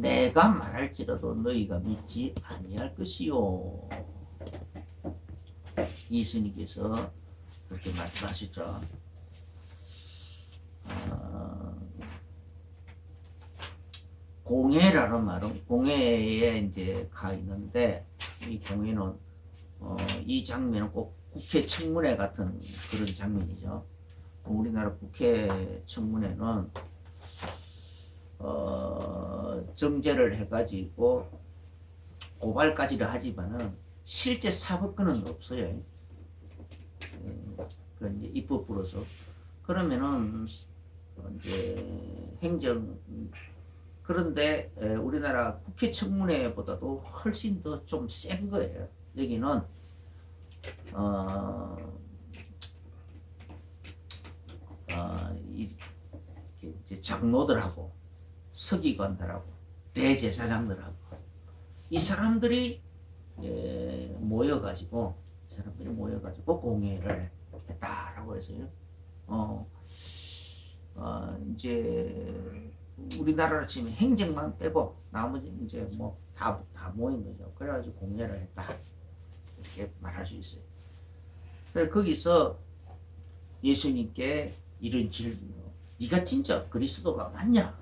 내가 말할지라도 너희가 믿지 아니할 것이요. 예수님께서 그렇게 말씀하셨죠. 공회라는 말은 공회에 이제 가 있는데 이 공회는 이 장면은 꼭 국회 청문회 같은 그런 장면이죠. 우리나라 국회 청문회는 정죄를 해가지고 고발까지를 하지만은 실제 사법권은 없어요. 그 이제 입법부로서. 그러면은 이제 행정, 그런데 우리나라 국회 청문회보다도 훨씬 더 좀 센 거예요. 여기는 이제 장로들하고 서기관들하고 대제사장들하고 이 사람들이 모여가지고 공회를 했다라고 해서요. 이제 우리나라로 치면 행정만 빼고 나머지 이제 뭐 다 모인 거죠. 그래가지고 공회를 했다 이렇게 말할 수 있어요. 그래서 거기서 예수님께 이런 질문, 네가 진짜 그리스도가 맞냐?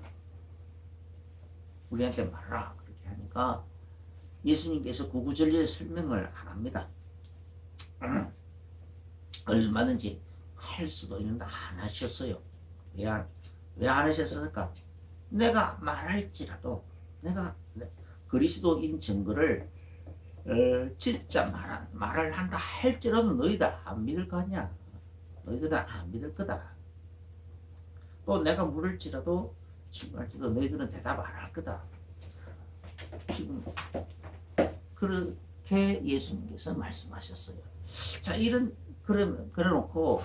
우리한테 말하라. 그렇게 하니까 예수님께서 구구절절 설명을 안 합니다. 얼마든지 할 수도 있는데 안 하셨어요. 왜 안 하셨을까? 내가 말할지라도 내가 그리스도인 증거를 진짜 말을 한다 할지라도 너희들 안 믿을 거 아니야. 너희들은 안 믿을 거다. 또 내가 물을지라도 너희들은 대답 안 할 거다. 지금 그렇게 예수님께서 말씀하셨어요. 자, 그래놓고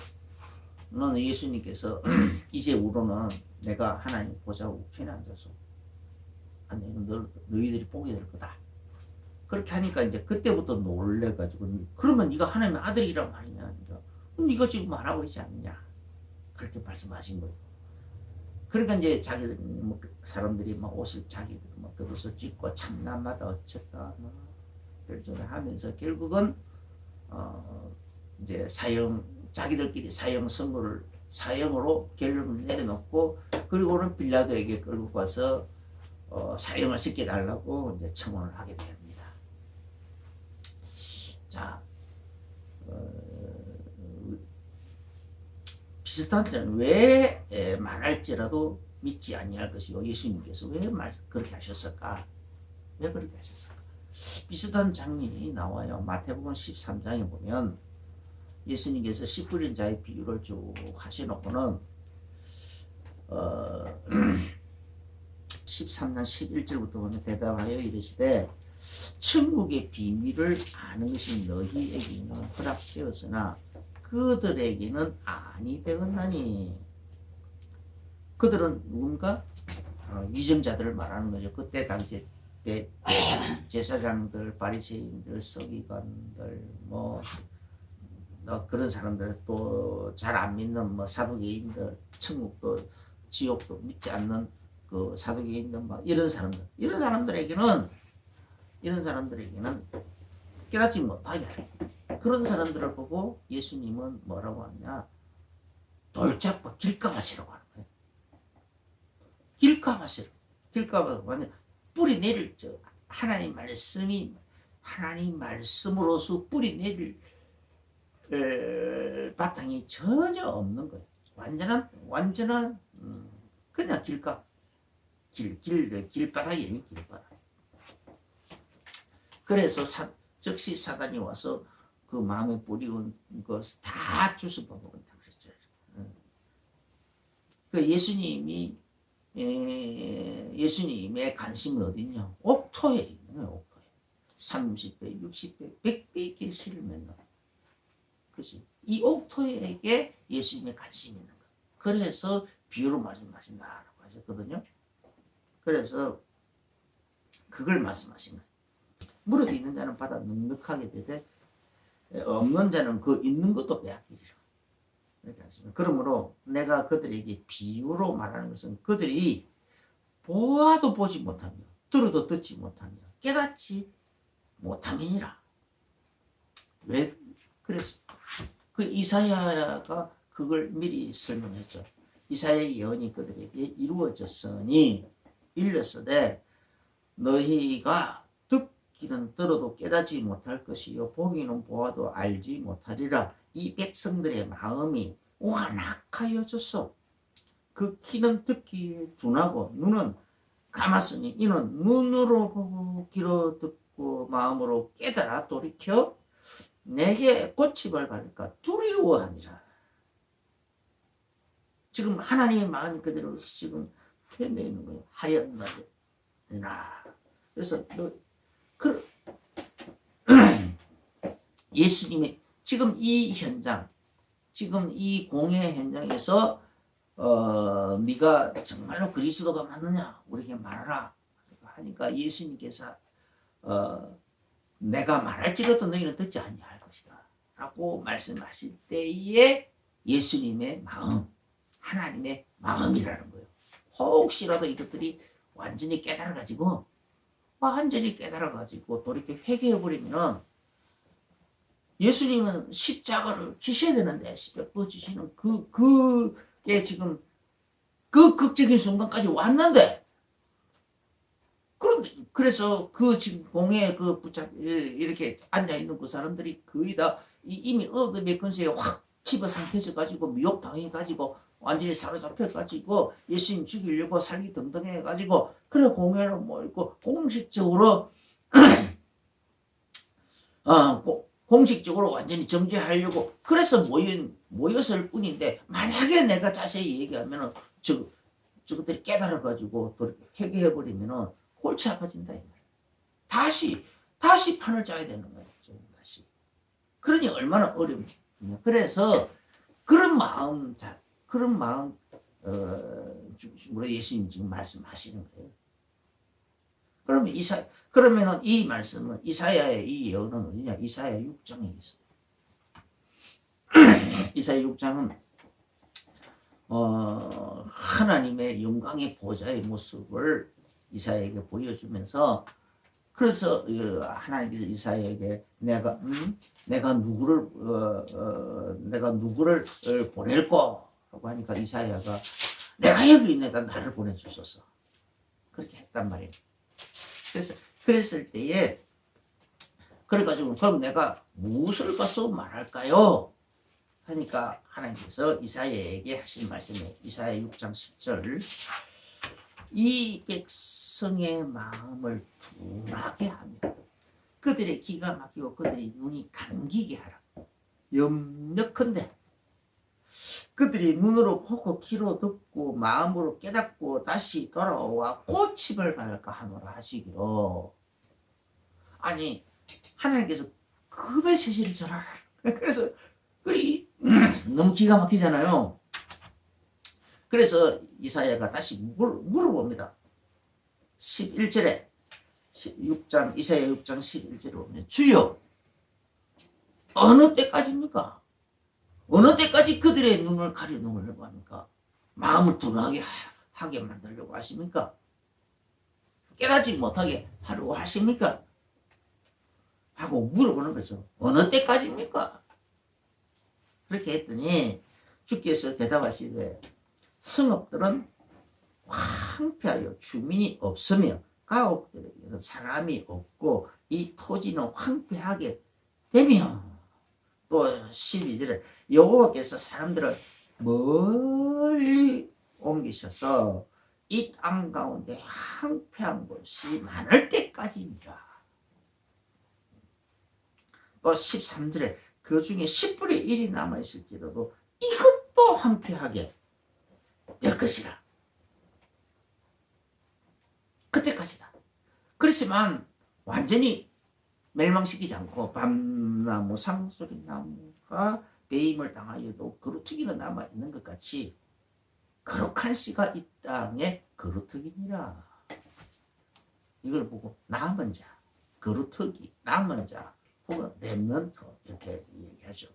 너는 예수님께서 이제후로는 내가 하나님 보좌 우편에 앉아서 너희들이 보게 될 거다. 그렇게 하니까 이제 그때부터 놀래가지고 그러면 네가 하나님의 아들이란 말이냐? 네가 지금 말하고 있지 않느냐? 그렇게 말씀하신 거예요. 그러니까 이제 자기들 사람들이 막 옷을 자기들 막 겉옷을 찢고 참나마다 어쨌다 결정을 하면서 결국은 이제 자기들끼리 사형으로 결론을 내려놓고 그리고는 빌라도에게 끌고 가서 사형을 시켜달라고 이제 청원을 하게 됩니다. 자, 비슷한 점은 왜 말할지라도 믿지 아니할 것이요. 예수님께서 왜 그렇게 하셨을까? 왜 그렇게 하셨을까? 비슷한 장면이 나와요. 마태복음 13장에 보면 예수님께서 씨 뿌린 자의 비유를 쭉 하셔놓고는 13장 11절부터 보면 대답하여 이르시되 천국의 비밀을 아는 것이 너희에게는 허락되었으나 그들에게는 아니 되었나니. 그들은 누군가? 위정자들을 말하는 거죠. 그때 당시 제사장들, 바리새인들, 서기관들, 그런 사람들, 또 잘 안 믿는 사두개인들, 천국도 지옥도 믿지 않는 그 사두개인들, 이런 사람들에게는 깨닫지 못하게 하는 그런 사람들을 보고 예수님은 뭐라고 하냐? 돌잡고 길가마시라고 하는 거예요. 길가마시라고. 완전 뿌리 내릴 하나님 말씀으로서 뿌리 내릴 바탕이 전혀 없는 거예요. 완전한 그냥 길바닥이에요. 길바닥. 그래서 즉시 사단이 와서 그 마음에 뿌리온 것을 다 주워먹은 당시죠. 그 예수님의 관심은 어디냐? 옥토에 있는 거예요. 옥토에. 30배, 60배, 100배의 길씨를 맺는. 그렇지? 이 옥토에게 예수님의 관심이 있는 거예요. 그래서 비유로 말씀하신다라고 하셨거든요. 그래서 그걸 말씀하신 거예요. 무릇 있는 자는 받아 넉넉하게 되되 없는 자는 그 있는 것도 빼앗기리라. 이렇게 하십니다. 그러므로 내가 그들에게 비유로 말하는 것은 그들이 보아도 보지 못하며 들어도 듣지 못하며 깨닫지 못함이니라. 왜 그래서 그 이사야가 그걸 미리 설명했죠. 이사야의 예언이 그들에게 이루어졌으니 일렀으되 너희가 듣기는 들어도 깨닫지 못할 것이요 보기는 보아도 알지 못하리라. 이 백성들의 마음이 완악하여졌어. 그 귀는 듣기에 둔하고 눈은 감았으니 이는 눈으로 보고 귀로 듣고 마음으로 깨달아 돌이켜 내게 고침을 받을까 두려워하니라. 지금 하나님의 마음이 그대로 지금 표현되어 있는 거예요. 하였나되나. 그래서 예수님의 지금 이 현장, 지금 이 공회 현장에서 네가 정말로 그리스도가 맞느냐 우리에게 말하라 하니까 예수님께서 내가 말할지라도 너희는 듣지 아니할 것이다 라고 말씀하실 때에 예수님의 마음, 하나님의 마음이라는 거예요. 혹시라도 이것들이 완전히 깨달아가지고 돌이켜 회개해버리면 예수님은 십자가를 지셔야 되는데 십자가 지시는 그게 지금 그 극적인 순간까지 왔는데 그런데 그래서 그 지금 공회에 그 이렇게 앉아 있는 그 사람들이 거의 다 이미 어둠의 근세에 확 집어삼켜져 가지고 미혹 당해 가지고 완전히 사로잡혀 가지고 예수님 죽이려고 살기 등등해 가지고 그래 공회를 모이고 공식적으로 공식적으로 완전히 정죄하려고 그래서 모였을 뿐인데 만약에 내가 자세히 얘기하면은 저것들이 깨달아가지고 회개해버리면은 골치 아파진다. 다시 판을 짜야 되는 거예요. 다시. 그러니 얼마나 어렵냐. 그래서 그런 마음 우리 예수님 지금 말씀하시는 거예요. 그러면은 이 말씀은 이사야의 이 예언은 어디냐? 이사야 6장에 있어요. 이사야 6장은 하나님의 영광의 보좌의 모습을 이사야에게 보여주면서 그래서 하나님께서 이사야에게 내가 누구를 보낼꼬 라고 하니까 이사야가 내가 여기 있는데 나를 보내주소서 그렇게 했단 말이에요. 그래서 그랬을 때에 그래가지고 그럼 내가 무엇을 봐서 말할까요? 하니까 하나님께서 이사야에게 하신 말씀이 이사야 6장 10절 이 백성의 마음을 둔하게 하며 그들의 기가 막히고 그들의 눈이 감기게 하라. 염려컨대 그들이 눈으로 보고 귀로 듣고 마음으로 깨닫고 다시 돌아와 고침을 받을까 하노라 하시기로. 아니 하나님께서 급의 세시를 전하라. 그래서 너무 기가 막히잖아요. 그래서 이사야가 다시 물어봅니다. 11절에 이사야 6장 11절에 보면 주여 어느 때까지입니까? 어느 때까지 그들의 눈을 가려놓으려고 합니까? 마음을 둔하게 하게 만들려고 하십니까? 깨닫지 못하게 하려고 하십니까? 하고 물어보는 거죠. 어느 때까지입니까? 그렇게 했더니 주께서 대답하시되 성읍들은 황폐하여 주민이 없으며 가옥들에게는 사람이 없고 이 토지는 황폐하게 되며 또 12절에 여호와께서 사람들을 멀리 옮기셔서 이 땅 가운데 황폐한 곳이 많을 때까지입니다. 또 13절에 그 중에 10분의 1이 남아있을지라도 이것도 황폐하게 될 것이라. 그때까지다. 그렇지만 완전히 멸망시키지 않고 밤나무 상소리나무가 배임을 당하여도 그루터기는 남아있는 것 같이 거룩한 씨가 이 땅에 그루터기니라. 이걸 보고 남은 자, 그루터기, 남은 자 혹은 렘넌트 이렇게 얘기하죠.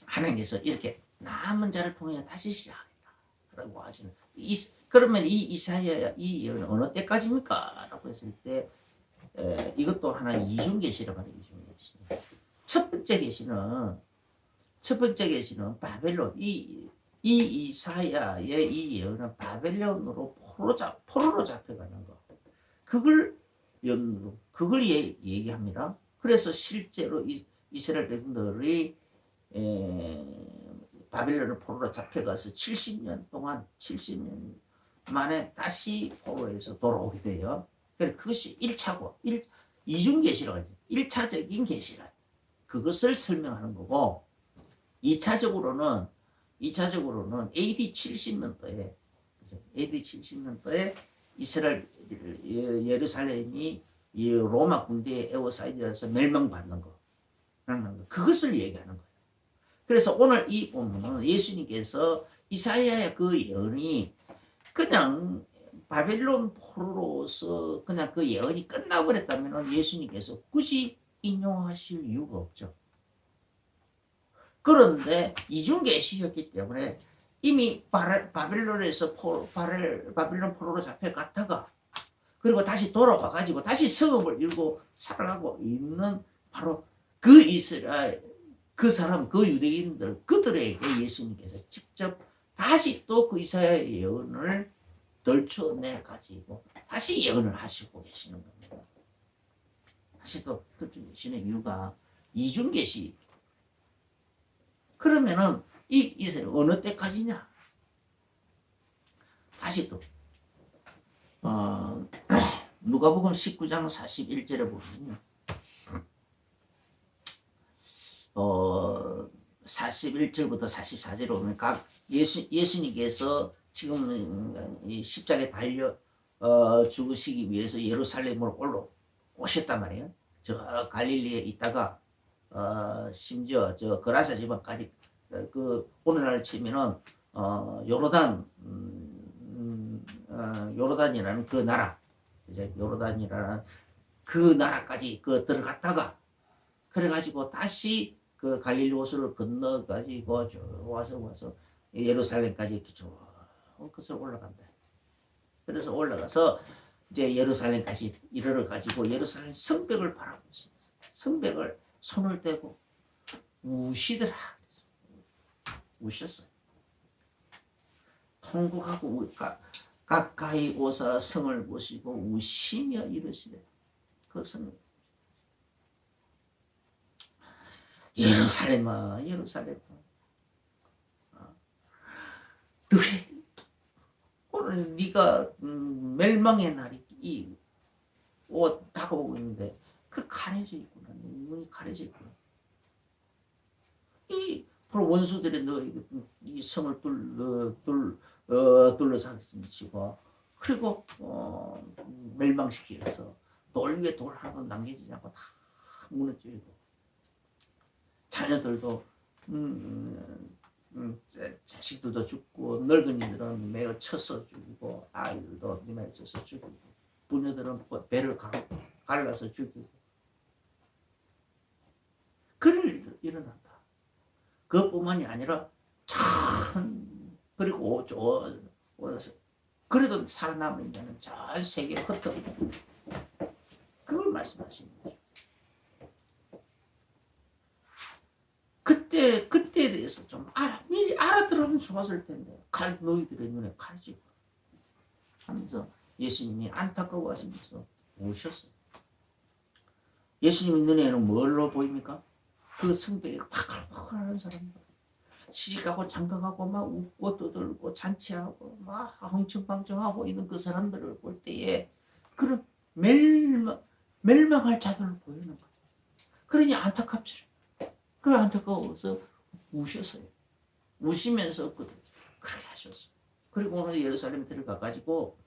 하나님께서 이렇게 남은 자를 통해 다시 시작하겠다. 라고 하시는. 그러면 이 이사야 이 예언은 어느 때까지입니까? 라고 했을 때 이것도 하나 이중계시라고 하는 이중계시. 첫 번째 계시는 바벨론. 이 이사야의 이 예언은 바벨론으로 포로로 잡혀가는 거. 그걸 얘기합니다. 그래서 실제로 이스라엘 백성들이 바벨론을 포로로 잡혀가서 70년 만에 다시 포로에서 돌아오게 돼요. 그래서 그것이 1차고, 이중계시라고 하죠. 1차적인 계시라. 그것을 설명하는 거고, 2차적으로는 AD 70년도에 이스라엘 예루살렘이 로마 군대에 에워싸여져서 멸망받는 거. 그것을 얘기하는 거예요. 그래서 오늘 이 본문은 예수님께서 이사야의 그 예언이 그냥 바벨론 포로로서 그냥 그 예언이 끝나버렸다면 예수님께서 굳이 인용하실 이유가 없죠. 그런데 이중계시였기 때문에 이미 바벨론에서 바벨론 포로로 잡혀갔다가 그리고 다시 돌아와가지고 다시 성읍을 이루고 살아가고 있는 바로 그 이스라엘, 그 사람, 그 유대인들, 그들에게 예수님께서 직접 다시 또 그 이사야의 예언을 덜쳐내 가지고 다시 예언을 하시고 계시는 겁니다. 다시 또 덜쳐내시는 이유가 이중계시. 그러면은 이 어느 때까지냐? 다시 또 누가복음 19장 41절에 보면요. 41절부터 44절에 보면 예수님께서 지금 이 십자가에 달려 죽으시기 위해서 예루살렘으로 오셨단 말이에요. 저 갈릴리에 있다가 심지어 저 거라사 지방까지 그 오늘날 치면은 요르단이라는 그 나라, 이제 요르단이라는 그 나라까지 들어갔다가 그래가지고 다시 그 갈릴리 호수를 건너가지고 쭉 와서 예루살렘까지 이렇게 쭉 그것을 올라간다. 그래서 올라가서 이제 예루살렘까지 이르러 가지고 예루살렘 성벽을 바라보고 있습니다. 성벽을 손을 떼고 우시더라. 우셨어요. 통곡하고 가까이 오사 성을 보시고 우시며 이르시되 그 성을 예루살렘아 예루살렘아 너희 오늘 네가 멸망의 날이 다가오고 있는데 그 가려져 있구나. 눈이 가려져 있구나. 바로 원수들이 이 성을 둘러쌌으니까 그리고 멸망시키기 위해서 돌 위에 돌 하나도 남겨지지 않고 다 무너뜨리고 자녀들도 자식들도 죽고 늙은이들은 매어 쳐서 죽이고 아이들도 매어 쳐서 죽이고 부녀들은 배를 갈라서 죽이고 그런 일이 일어난다. 그것뿐만이 아니라 그리고 그래도 살아남은 자는 전 세계에 흩어지고 그걸 말씀하시는 거죠. 그때에 대해서 좀 미리 알아들으면 좋았을 텐데 너희들의 눈에 칼이 찌고 하면서 예수님이 안타까워하시면서 우셨어요. 예수님의 눈에는 뭘로 보입니까? 그 성벽에 파글파글하는 사람들 시집가고 장가가고 막 웃고 떠들고 잔치하고 막 흥청망청하고 있는 그 사람들을 볼 때에 그런 멸망할 자들을 보이는 거죠. 그러니 안타깝죠. 그래 안타까워서 우셨어요. 우시면서 그렇게 하셨어요. 그리고 오늘 예루살렘에 들어가 가지고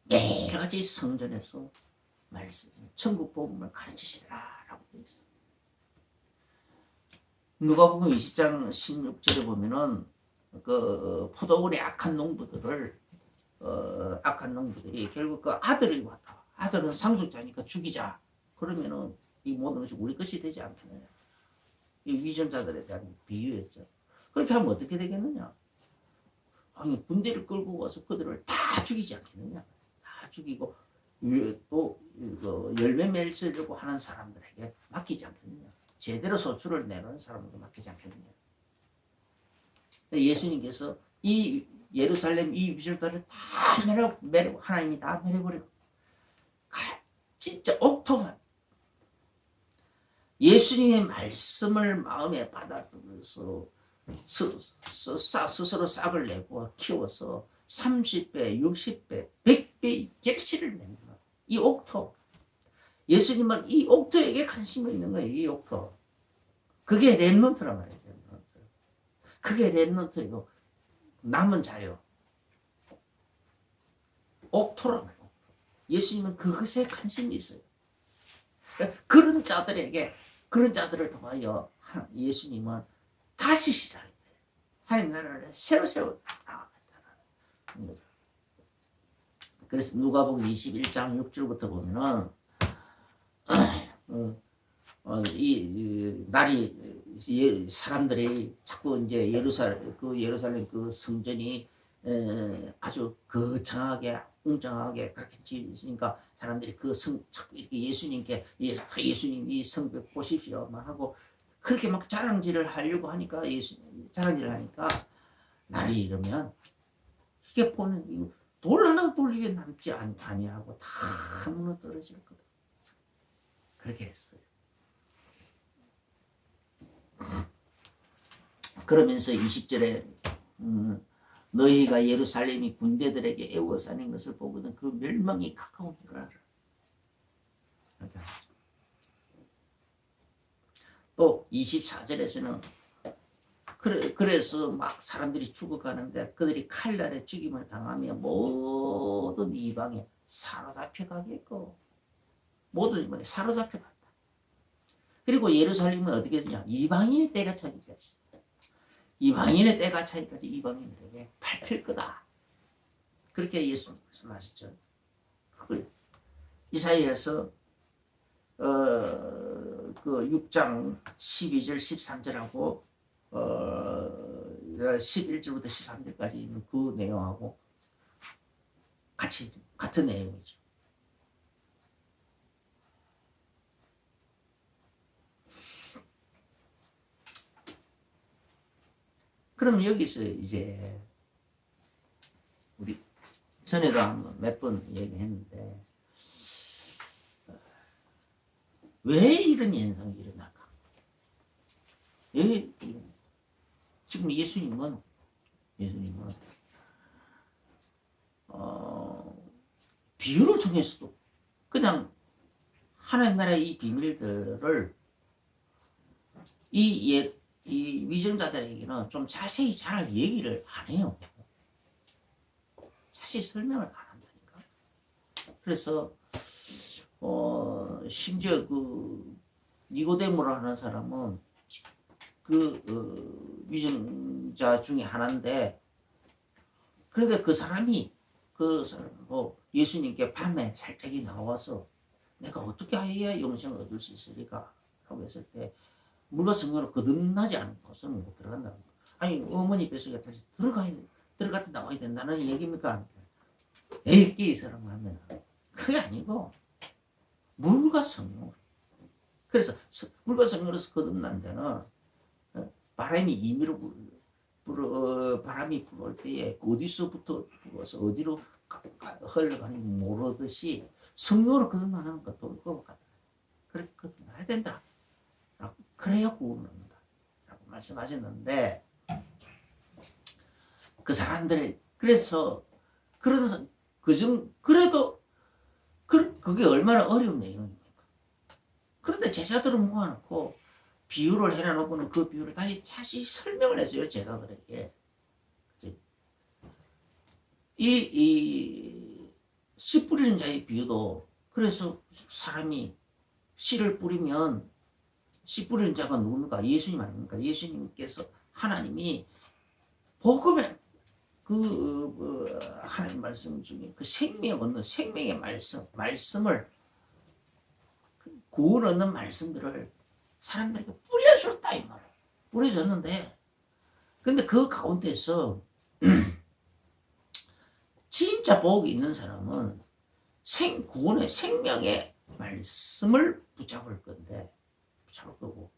매일같이 성전에서 말씀, 천국 복음을 가르치시더라라고 되어 있어요. 누가복음 20장 16절에 보면은 그 포도원의 악한 농부들이 결국 그 아들이 왔다. 아들은 상속자니까 죽이자. 그러면은 이 모든 것이 우리 것이 되지 않겠느냐. 이 위정자들에 대한 비유였죠. 그렇게 하면 어떻게 되겠느냐. 아니 군대를 끌고 와서 그들을 다 죽이지 않겠느냐. 다 죽이고 또 열매 맺으려고 하는 사람들에게 맡기지 않겠느냐. 제대로 소출을 내는 사람에게 맡기지 않겠느냐. 예수님께서 이 예루살렘 이 비절들을 다 매려 하나님이 다 매려버리고 진짜 옥토만 예수님의 말씀을 마음에 받아들여서 스스로 싹을 내고 키워서 30배, 60배, 100배의 객실을 맺는 거예요. 이 옥토. 예수님은 이 옥토에게 관심이 있는 거예요. 이 옥토. 그게 렘넌트란 말이에요. 그게 렘넌트이고 남은 자요. 옥토란 말이에요. 예수님은 그것에 관심이 있어요. 그런 자들을 통하여 예수님은 다시 시작해요. 하나님 나라를 새로 세워 나가겠다는 거죠. 그래서 누가복음 21장 6절부터 보면은 이 날이 사람들이 자꾸 이제 예루살렘 그 성전이 아주 거창하게 웅장하게 그렇게 지으니까 사람들이 자꾸 이렇게 예수님께 예수님 이 성벽 보십시오 막 하고 그렇게 막 자랑질을 하려고 하니까 자랑질을 하니까 날이 이러면 이게 보면 돌 하나 돌리게 남지 아니하고 다 무너 떨어질 거다. 그렇게 했어요. 그러면서 20절에 너희가 예루살렘이 군대들에게 애워싸는 것을 보거든 그 멸망이 가까운 줄 알아. 또 24절에서는 그래서 막 사람들이 죽어가는데 그들이 칼날에 죽임을 당하며 모든 이방에 사로잡혀가겠고 모든 이방에 사로잡혀간다. 그리고 예루살렘은 어떻게 되냐. 이방인의 때가 차기까지 이방인들에게 밟힐 거다. 그렇게 예수님 말씀하셨죠. 그걸 이사야서 그 6장 12절 13절하고 11절부터 13절까지 있는 그 내용하고 같은 내용이죠. 그럼 여기서 이제 우리 전에도 몇 번 얘기했는데 왜 이런 현상이 일어날까? 지금 예수님은 비유를 통해서도 그냥 하나님 나라의 이 비밀들을 이 위정자들에게는 좀 자세히 잘 얘기를 안 해요. 자세히 설명을 안 한다니까. 그래서 심지어 그 니고데모로 하는 사람은 그 위정자 중에 하나인데 그런데 그 사람이 예수님께 밤에 살짝이 나와서 내가 어떻게 해야 영생을 얻을 수 있으리까? 라고 했을 때 물과 성령으로 거듭나지 않은 것은 못 들어간다는 거. 아니 어머니 뱃속에 다시 들어갔다 나와야 된다는 얘기입니까? 에이 이 사람 하면 그게 아니고 물과 성령. 그래서 물과 성령으로서 거듭난 자는 바람이 임의로 바람이 불어올 때에 어디서부터 불어서 어디로 흘러가는지 모르듯이 성령으로 거듭나는 것도 그거 같다. 그렇게 거듭나야 된다. 그래야 구원을 얻는다. 라고 말씀하셨는데 그 사람들이 그래서 그래도 그게 얼마나 어려운 내용입니까? 그런데 제자들은 모아놓고 비유를 해놔놓고는 그 비유를 다시 설명을 했어요. 제자들에게. 씨 뿌리는 자의 비유도 그래서 사람이 씨를 뿌리면 씨 뿌리는 자가 누굽니까? 예수님 아닙니까? 예수님께서 하나님이 복음의 하나님 말씀 중에 그 생명 얻는 생명의 말씀을 구원 얻는 말씀들을 사람들에게 뿌려줬다 이 말이에요. 뿌려줬는데 근데 그 가운데서 진짜 복이 있는 사람은 구원의 생명의 말씀을 붙잡을 건데, 붙잡을 거고,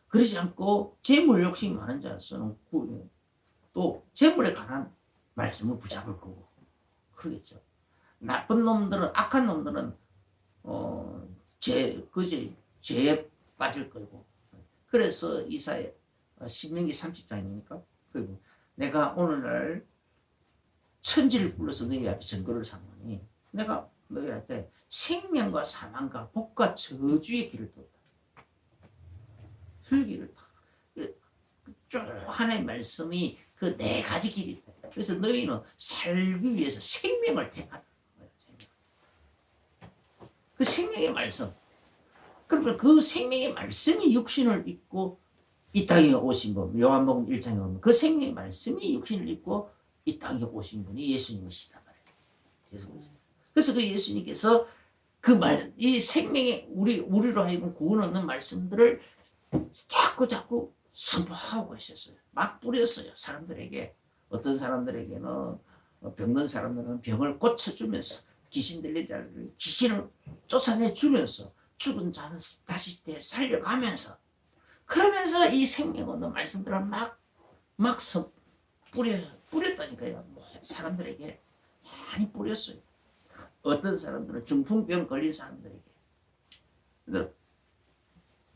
그러지 않고 재물 욕심이 많은 자로서는 또 재물에 관한 말씀을 붙잡을 거고, 그러겠죠. 나쁜 놈들은, 악한 놈들은 죄에 빠질 거고. 그래서 이사야 신명기 30장입니까? 그리고 내가 오늘날 천지를 불러서 너희 앞에 증거를 삼으니 내가 너희한테 생명과 사망과 복과 저주의 길을 뒀다. 그 길을 쭉 하나의 말씀이 그 네 가지 길이 있다. 그래서 너희는 살기 위해서 생명을 택하라. 그 생명의 말씀. 그러니까 그 생명의 말씀이 육신을 입고 이 땅에 오신 분, 요한복음 1장에 보면 그 생명의 말씀이 육신을 입고 이 땅에 오신 분이 예수님이시다 말이에요. 그래서 그 예수님께서 그 말, 이 생명의 우리로 하여금 구원 얻는 말씀들을 자꾸 선포하고 있었어요. 막 뿌렸어요. 사람들에게. 어떤 사람들에게는 병든 사람들은 병을 고쳐주면서 귀신 들린 자를 귀신을 쫓아내주면서 죽은 자는 다시 살려가면서 그러면서 이 생명 얻는 말씀들을 막 뿌렸다니까요. 사람들에게 많이 뿌렸어요. 어떤 사람들은 중풍병 걸린 사람들에게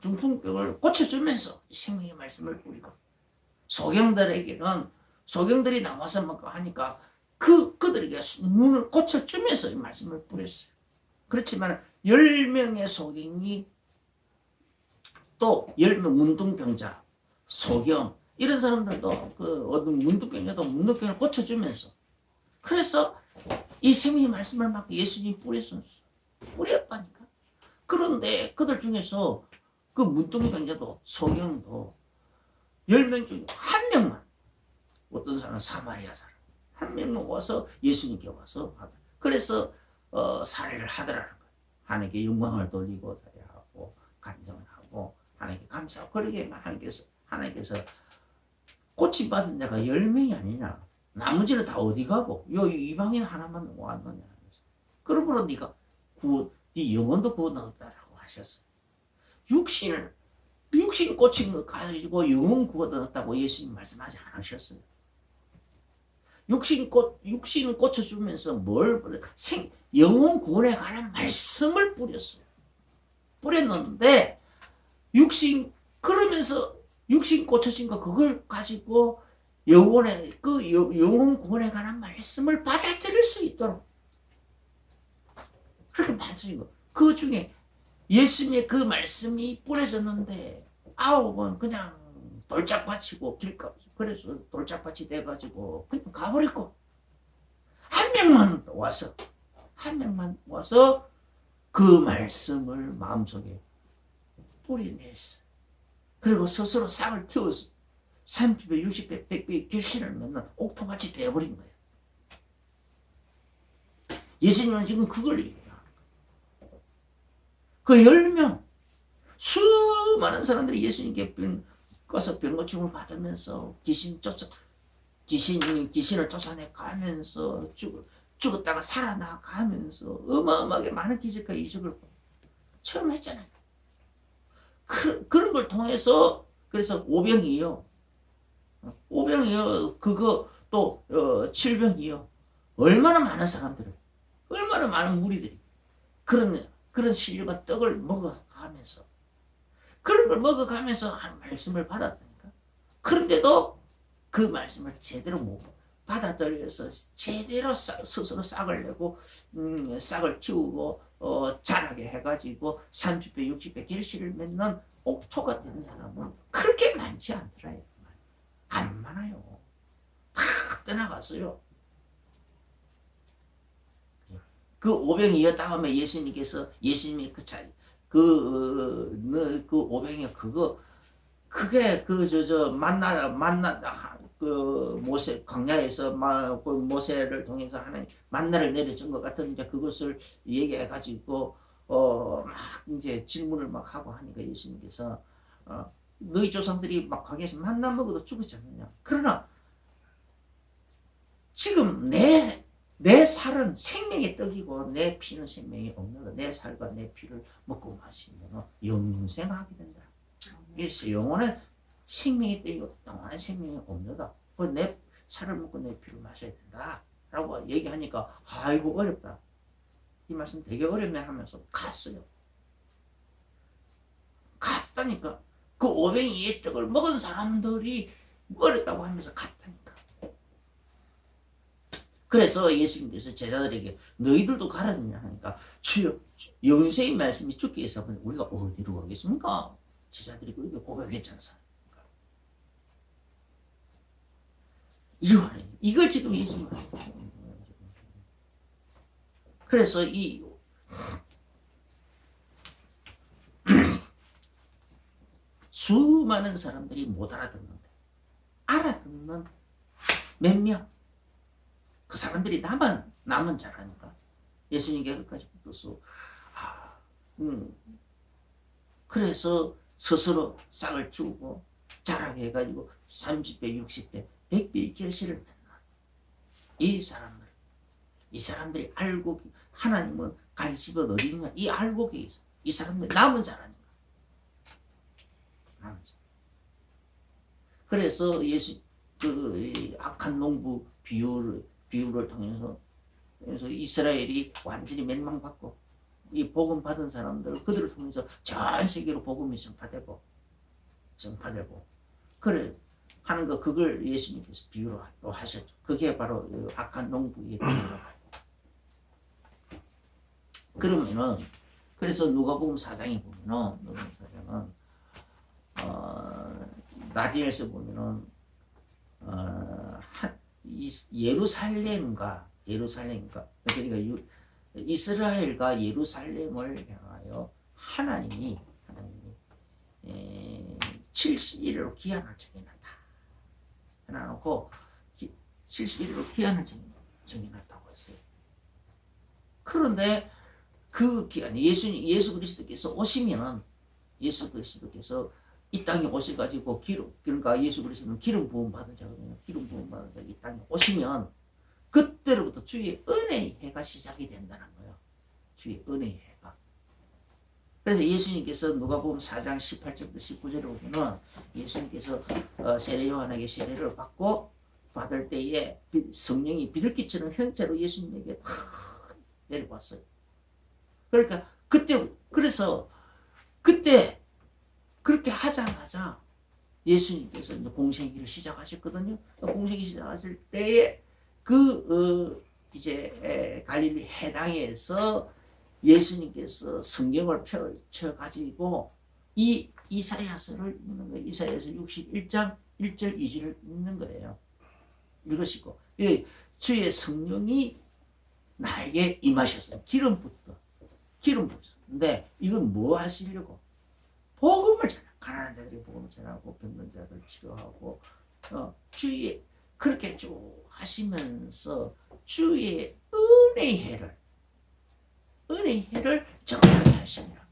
중풍병을 고쳐주면서 생명의 말씀을 뿌리고, 소경들이 나와서 막 하니까 그들에게 눈을 고쳐주면서 이 말씀을 뿌렸어요. 그렇지만 10명의 소경이 또 10명 문둥병자, 소경 이런 사람들도 그 어떤 문둥병자도 문둥병을 고쳐주면서, 그래서 이 생명의 말씀을 막 예수님이 뿌렸다니까. 그런데 그들 중에서 그 문둥병자도 소경도 10명 중에 한 명만, 어떤 사람은 사마리아 사람 한 명만 와서 예수님께 와서 그래서 살해를 하더라는 거예요. 하나님께 영광을 돌리고 살해하고 간정을 하고 하나님께 감사하고, 그러게 하나님께서 고침받은 자가 10명이 아니냐, 나머지는 다 어디 가고 이방인 하나만 왔느냐. 그러므로 네 영혼도 구원 얻었다라고 하셨어요. 육신 꽂힌 거 가지고 영혼 구원 얻었다고 예수님 말씀하지 않으셨어요. 육신 꽂혀주면서 영혼 구원에 관한 말씀을 뿌렸는데 그러면서 육신 꽂혀진 거 그걸 가지고 영혼 구원에 관한 말씀을 받아들일 수 있도록 그렇게 만드신 거. 그 중에 예수님의 그 말씀이 뿌려졌는데 9은 그냥 돌짝밭이고 그래서 돌짝밭이 돼가지고 그냥 가버렸고, 한 명만 와서 그 말씀을 마음속에 뿌리냈어. 그리고 스스로 싹을 틔워서 30배, 60배, 100배 결실을 맺는 옥토밭이 되어버린 거예요. 예수님은 지금 그걸 얘기해요. 그 10명, 수많은 사람들이 예수님께 가서 병고침을 받으면서 귀신을 쫓아내 가면서 죽었다가 살아나가면서 어마어마하게 많은 기적과 이적을 처음 했잖아요. 그런 걸 통해서 그래서 오병이요, 그거 또 7병이요, 얼마나 많은 사람들을, 얼마나 많은 무리들이 그런 신령과 떡을 먹어가면서, 그런 걸 먹어가면서 한 말씀을 받았다니까. 그런데도 그 말씀을 제대로 못 받아들여서 제대로 스스로 싹을 내고 싹을 틔우고 자라게 해가지고 30배 60배 결실을 맺는 옥토가 되는 사람은 그렇게 많지 않더라요. 안 많아요. 다 떠나갔어요. 그 오병이어 다음에 예수님이 그 오병이 그게 그 모세 광야에서 그 모세를 통해서 하나님 만나를 내려준 것 같은 이제 그것을 얘기해 가지고 막 이제 질문을 막 하고 하니까 예수님께서 너희 조상들이 막 광야에서 만나 먹어도 죽었지 않느냐. 그러나 지금 내 내 살은 생명의 떡이고 내 피는 생명이 없는다. 내 살과 내 피를 먹고 마시면 영생하게 된다. 그래서 영혼은 생명의 떡이고 영혼은 생명이 없는다. 내 살을 먹고 내 피를 마셔야 된다. 라고 얘기하니까 아이고 어렵다. 이 말씀 되게 어렵네 하면서 갔어요. 갔다니까. 그 500의 떡을 먹은 사람들이 어렵다고 하면서 갔다니까. 그래서 예수님께서 제자들에게 너희들도 가라냐 하니까 주여 영생의 말씀이 주께 있어 우리가 어디로 가겠습니까? 제자들이 그렇게 고백했잖아. 이걸 지금 예수님 말씀하시는 거예요. 그래서 이 수많은 사람들이 못 알아듣는데 알아듣는 몇 명, 그 사람들이 남은 자라니까 예수님께 끝까지 붙어서 그래서 스스로 싹을 틔우고 자랑해가지고 30배, 60배, 100배의 결실을 맺는 이 사람들이 알고 하나님은 관심은 어디 있냐 이 알고 계셔. 이 사람들이 남은 자라니까. 그래서 예수 그 악한 농부 비유를 통해서 그래서 이스라엘이 완전히 멸망받고 이 복음 받은 사람들 그들을 통해서 전 세계로 복음이 전파되고 그래 하는 거 그걸 예수님께서 비유로 하셨죠. 그게 바로 악한 농부의 비유로. 그러면은 그래서 누가복음 4장에 보면은 누가복음 4장은 나디엘서 보면은 예루살렘과 그러니까 이스라엘과 예루살렘을 향하여 하나님이 70일로 기한을 정해놨다. 해놔놓고 70일로 기한을 정해놨다고 했어요. 그런데 그 기간 예수 그리스도께서 오시면은 예수 그리스도께서 이 땅에 오셔가지고 그러니까 예수 그리스도는 기름 부음 받은 자거든요. 기름 부음 받은 자가 이 땅에 오시면 그때로부터 주의 은혜의 해가 시작이 된다는 거예요. 주의 은혜의 해가. 그래서 예수님께서 누가복음 4장 18절부터 19절에 보면은 예수님께서 세례 요한에게 세례를 받을 때에 성령이 비둘기처럼 형체로 예수님에게 탁 내려왔어요. 그러니까 그때 그렇게 하자마자 예수님께서 이제 공생기를 시작하셨거든요. 공생기 시작하실 때에 이제 갈릴리 해당에서 예수님께서 성경을 펼쳐가지고 이 이사야서를 읽는 거예요. 이사야서 61장 1절 2절을 읽는 거예요. 읽으시고 주의 성령이 나에게 임하셨어요. 기름 부었어. 근데 이건 뭐 하시려고? 복음을 전하. 가난한 자들에게 복음을 전하고 병든 자들 치료하고 주의 그렇게 쭉 하시면서 주의 은혜의 해를 정하게 하시니라.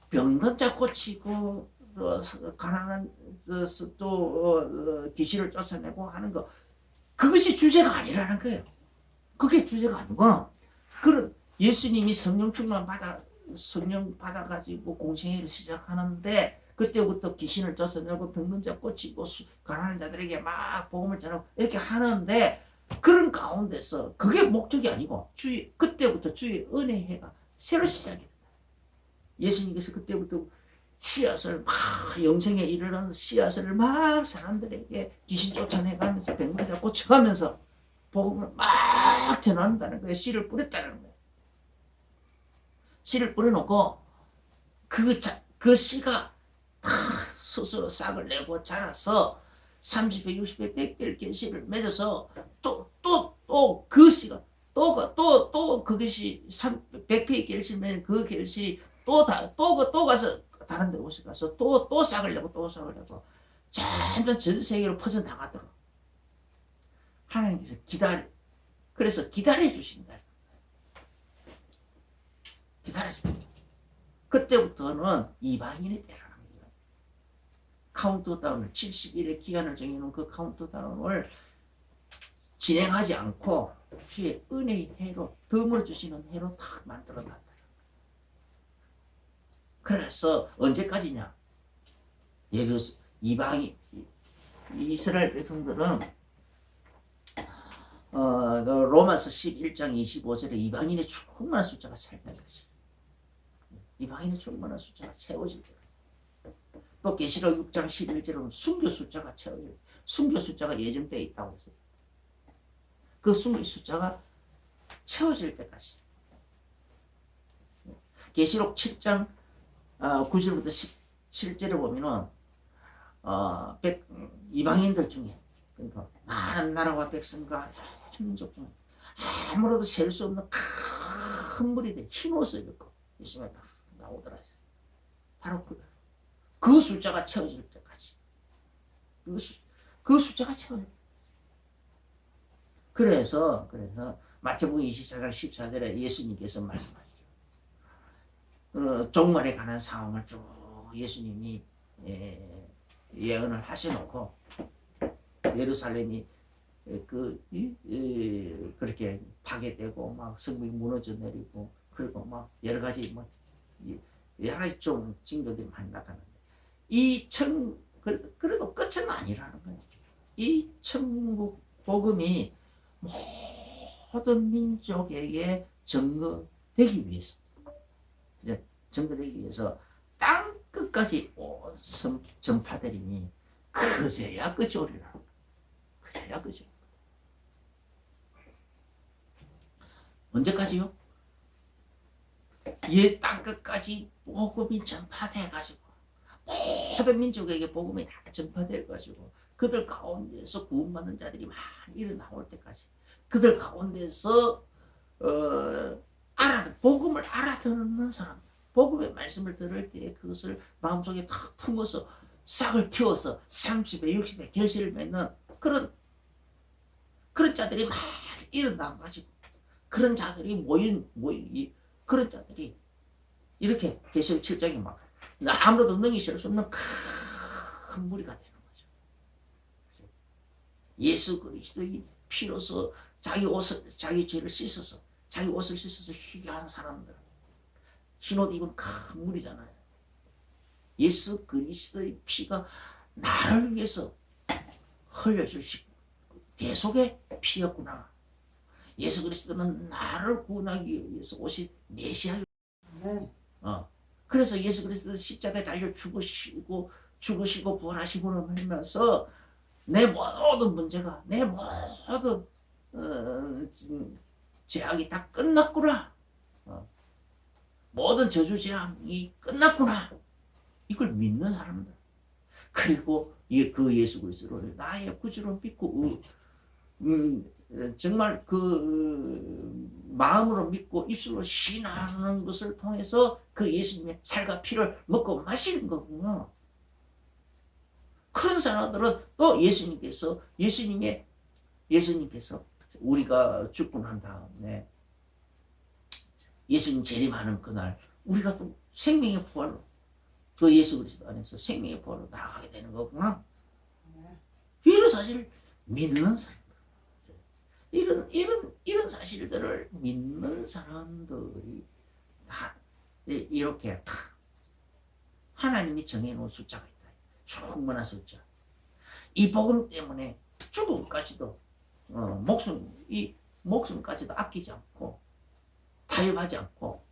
병든 자 고치고 가난한 또 귀신을 쫓아내고 하는 거 그것이 주제가 아니라는 거예요. 그게 주제가 아니고 그런 예수님이 성령 받아가지고 공생애를 시작하는데 그때부터 귀신을 쫓아내고 병든 자 고치고 가난한 자들에게 막 복음을 전하고 이렇게 하는데 그런 가운데서 그게 목적이 아니고 그때부터 주의 은혜해가 새로 시작이 된다. 예수님께서 그때부터 씨앗을 막 영생에 이르는 씨앗을 막 사람들에게 귀신 쫓아내가면서 병든 자 고쳐가면서 복음을 막 전한다는 거예요. 씨를 뿌렸다는 거예요. 씨를 뿌려놓고 그 씨가 다 스스로 싹을 내고 자라서 30배, 60배, 100배의 결실을 맺어서 또 그 씨가 또 그것이 100배의 결실 맺은 그 결실이 또 가서 다른 데 곳에 가서 또 싹을 내고 점점 전 세계로 퍼져나가도록 하나님께서 그래서 기다려 주신다. 그때부터는 이방인의 때라는 거예요. 카운트다운을 70일의 기간을 정해놓은 그 카운트다운을 진행하지 않고 주의 은혜의 해로 덤으로 주시는 해로 탁 만들어놨다. 그래서 언제까지냐? 예를 들어서 이스라엘 백성들은 로마서 11장 25절에 이방인의 충만한 숫자가 찰 때까지, 이방인의 충만한 숫자가 채워질 때, 또 계시록 6장 11절은 순교 숫자가 채워질, 순교 숫자가 예정되어 있다고 했어요. 그 순교 숫자가 채워질 때까지. 계시록 7장 9절부터 17절을 보면은 이방인들 중에, 그러니까 많은 나라와 백성과 민족 중에 아무래도 셀 수 없는 큰 무리들, 흰 옷을 입고 예수님이 나오더라. 바로 그 숫자가 채워질 때까지. 그 숫자가 채워질 때까지. 그래서 마태복음 24장 14절에 예수님께서 말씀하시죠. 종말에 관한 상황을 쭉 예수님이 예언을 하셔놓고, 예루살렘이 그렇게 파괴되고 막 성벽이 무너져 내리고, 그리고 막 여러 가지 좀 징조들이 많이 나타나는데, 그래도 끝은 아니라는 거예요. 이 천국 복음이 모든 민족에게 증거되기 위해서, 땅 끝까지 전파되리니 그제야 끝이 오리라. 그제야 끝이 오리라. 언제까지요? 땅 끝까지 복음이 전파돼가지고 모든 민족에게 복음이 다 전파돼가지고 그들 가운데서 구원받는 자들이 많이 일어나올 때까지, 그들 가운데서 복음을 알아듣는 사람, 복음의 말씀을 들을 때 그것을 마음속에 탁 품어서 싹을 틔워서 30배 60배 결실을 맺는 그런 자들이 많이 일어나가지고, 그런 자들이 그런 자들이 이렇게 계시록 7장에 막 아무래도 능히 셀 수 없는 큰 무리가 되는 거죠. 예수 그리스도의 피로서 자기 죄를 씻어서, 자기 옷을 씻어서 희게 하는 사람들, 흰옷 입은 큰 무리잖아요. 예수 그리스도의 피가 나를 위해서 흘려주시고 대속의 피였구나. 예수 그리스도는 나를 구원하기 위해서 오신 메시아요. 그래서 예수 그리스도 십자가에 달려 죽으시고 부활하시고 하면서 내 모든 문제가, 내 모든 죄악이 다 끝났구나. 모든 저주 재앙이 끝났구나. 이걸 믿는 사람들. 그리고 그 예수 그리스도를 나의 구주로 믿고 정말 마음으로 믿고 입술로 신앙하는 것을 통해서 그 예수님의 살과 피를 먹고 마시는 거구나. 그런 사람들은 또 예수님께서 우리가 죽고 난 다음에 예수님 재림하는 그날 우리가 또 생명의 부활로, 그 예수 그리스도 안에서 생명의 부활로 나아가게 되는 거구나. 이런 사실을 믿는 사람들, 이런 사실들을 믿는 사람들이 다 이렇게 다 하나님이 정해놓은 숫자가 있다. 충분한 숫자. 이 복음 때문에 죽음까지도 목숨까지도 아끼지 않고 타협하지 않고,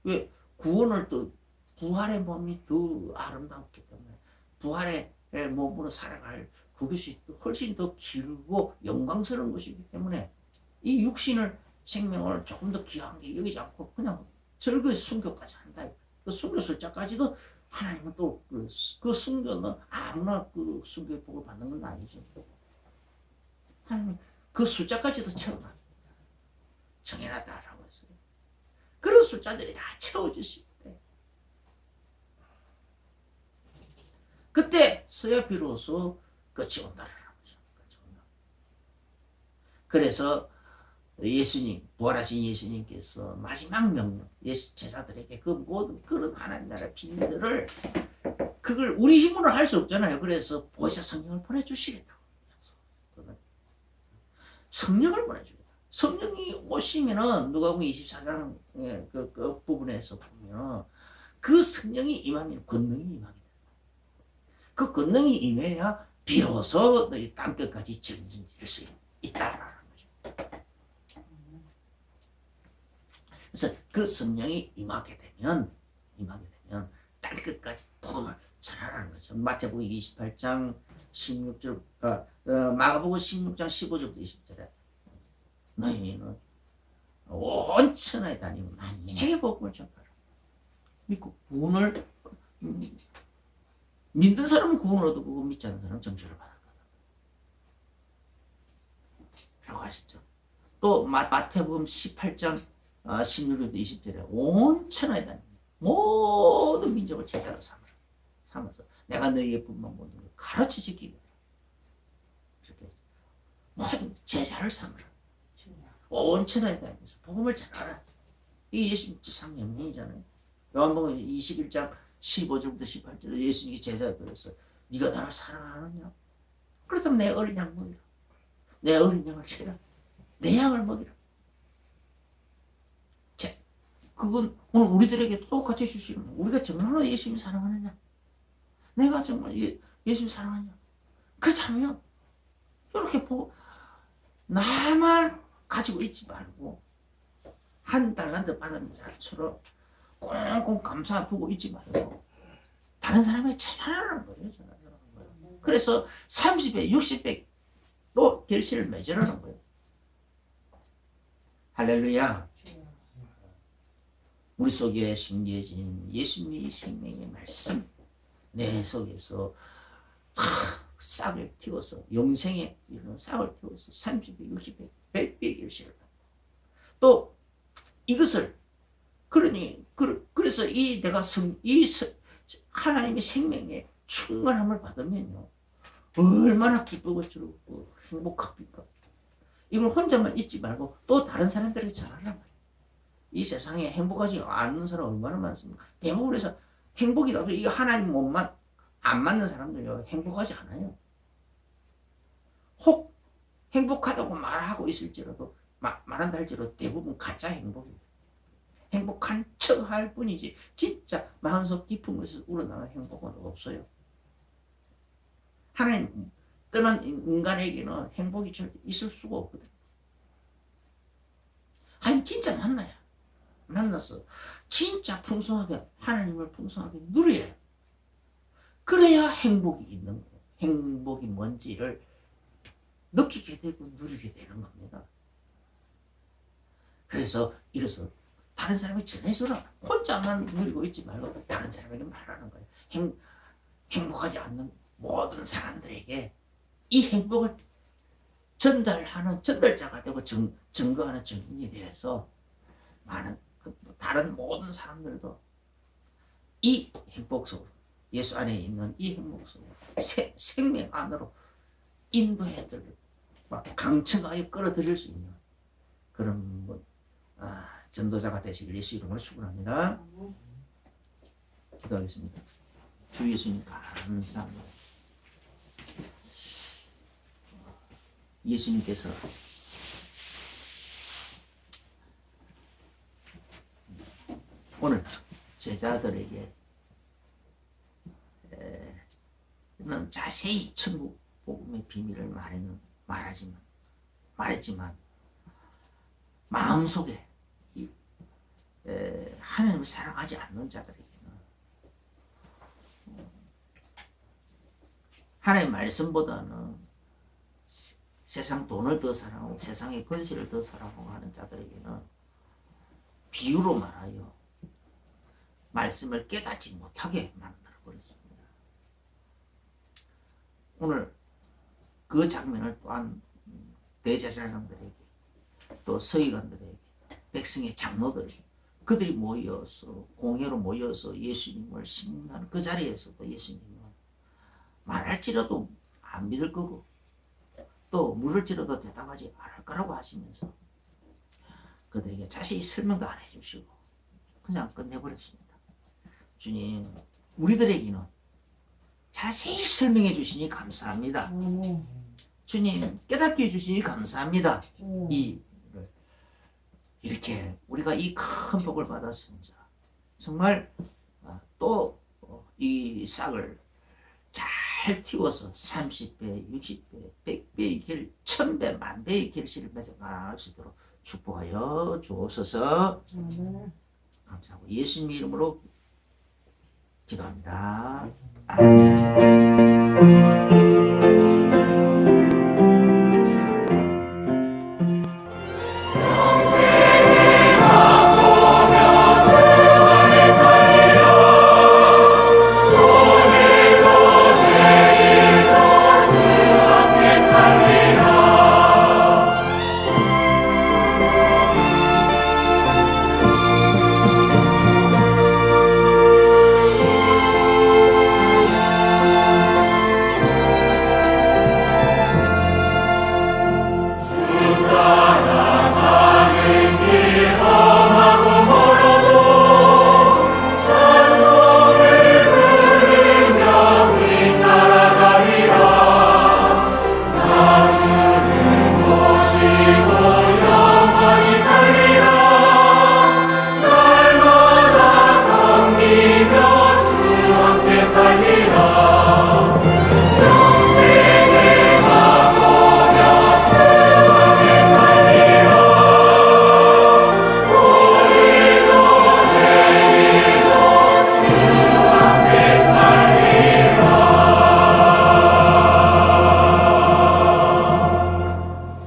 왜 구원을 또 부활의 몸이 더 아름답기 때문에 부활의 몸으로 살아갈 그것이 훨씬 더 길고 영광스러운 것이기 때문에 이 육신을 생명을 조금 더 귀한 게 여기지 않고 그냥 절거의 순교까지 한다. 그 순교 숫자까지도 하나님은 또 그 순교는 아무나 그 순교의 복을 받는 건 아니죠. 하나님은 그 숫자까지도 정해놨다라고 했어요. 그런 숫자들이 다 채워주실 때, 그때 서야 비로소 끝이 온다라는 거죠. 그래서 예수님, 부활하신 예수님께서 마지막 명령, 제자들에게 그 모든 그런 하나님 나라의 비밀들을, 그걸 우리 힘으로 할 수 없잖아요. 그래서 보혜사 성령을 보내주시겠다고. 성령을 보내줍니다. 성령이 오시면은 누가복음 24장 그 부분에서 보면 그 성령이 임하면 권능이 임합니다. 그 권능이 임해야 비로소 너희 땅끝까지 전진될 수 있다라는 거죠. 그래서 그 성령이 임하게 되면 땅끝까지 복음을 전하라는 거죠. 마태복음 28장 16절, 마가복음 16장 15절부터 20절에 너희는 온 천하에 다니면 만민에게 복음을 전하라. 믿고 구원을 믿는 사람은 구원을 얻고 믿지 않는 사람은 정죄를 받을 거다. 라고 하시죠. 또 마태복음 18장 16절부터 20절에 온 천하에 다니는 모든 민족을 제자로 삼아서 내가 너희의 분만 모든 걸 가르쳐 지키게 이렇게 모든 제자를 삼으라. 온 천하에 다니면서 복음을 전하라. 이게 예수님 지상명령이잖아요. 요한복음 21장 15절부터 18절 예수님이 제자들에서 네가 나를 사랑하느냐? 그렇다면 내 어린 양 먹이라. 내 어린 양을 치라. 내 양을 먹이라. 자, 그건 오늘 우리들에게 똑같이 주시는 거예요. 우리가 정말로 예수님 사랑하느냐? 내가 정말 예수님 사랑하느냐? 그렇다면 이렇게 나만 가지고 있지 말고 한 달란트 받은 자처럼 꽁꽁 감사하고 있지 말고 다른 사람에게 전하라는 거예요. 그래서 30배, 60배 또 결실을 맺으라는 거예요. 할렐루야. 우리 속에 심겨진 예수님의 생명의 말씀 내 속에서 싹을 틔워서 영생에 이런 싹을 틔워서 30배, 60배, 100배 결실을 받다. 또 이것을 그래서 내가 하나님의 생명에 충만함을 받으면요 얼마나 기쁘고 즐겁고 행복합니까? 이걸 혼자만 잊지 말고 또 다른 사람들에게 전하란 말이에요. 이 세상에 행복하지 않는 사람 얼마나 많습니까? 대부분에서 행복이라도 이 하나님 몸만 안 맞는 사람들요 행복하지 않아요. 혹 행복하다고 말하고 있을지라도 말한다 할지라도 대부분 가짜 행복이에요. 행복한 척 할 뿐이지 진짜 마음속 깊은 곳에서 우러나는 행복은 없어요. 하나님 떠난 인간에게는 행복이 절대 있을 수가 없거든. 하나님 진짜 만나서 진짜 풍성하게 하나님을 풍성하게 누려야 해요. 그래야 행복이 있는 거예요. 행복이 뭔지를 느끼게 되고 누리게 되는 겁니다. 그래서 이것을 다른 사람에게 전해주라. 혼자만 누리고 있지 말고 다른 사람에게 말하는 거예요. 행복하지 않는 모든 사람들에게 이 행복을 전달하는 전달자가 되고 증거하는 증인이 되어서 많은 다른 모든 사람들도 이 행복 속으로 예수 안에 있는 이 행복 속으로 생명 안으로 인도해들 강청하게 끌어들일 수 있는 그런 전도자가 되시길 예수 이름으로 축원합니다. 기도하겠습니다. 주 예수님 감사합니다. 예수님께서 오늘 제자들에게 는 자세히 천국 복음의 비밀을 말했지만 마음속에 하나님을 사랑하지 않는 자들에게는 하나님의 말씀보다는 세상 돈을 더 사랑하고 세상의 권세를 더 사랑하고 하는 자들에게는 비유로 말하여 말씀을 깨닫지 못하게 만들어버렸습니다. 오늘 그 장면을 또한 대제사장들에게 또 서기관들에게 백성의 장로들에게 그들이 모여서 공회로 모여서 예수님을 신문하는 그 자리에서도 예수님은 말할지라도 안 믿을 거고 또 물을지라도 대답하지 않을 거라고 하시면서 그들에게 자세히 설명도 안 해주시고 그냥 끝내버렸습니다. 주님, 우리들에게는 자세히 설명해 주시니 감사합니다. 주님 깨닫게 해주시니 감사합니다. 오. 이렇게 우리가 이 큰 복을 받았습니다. 정말 또 이 싹을 잘 틔워서 30배, 60배, 100배의 길, 1000배, 만배의 결실을 맺어갈 수 있도록 축복하여 주옵소서. 감사하고 예수님 이름으로 기도합니다. 아멘.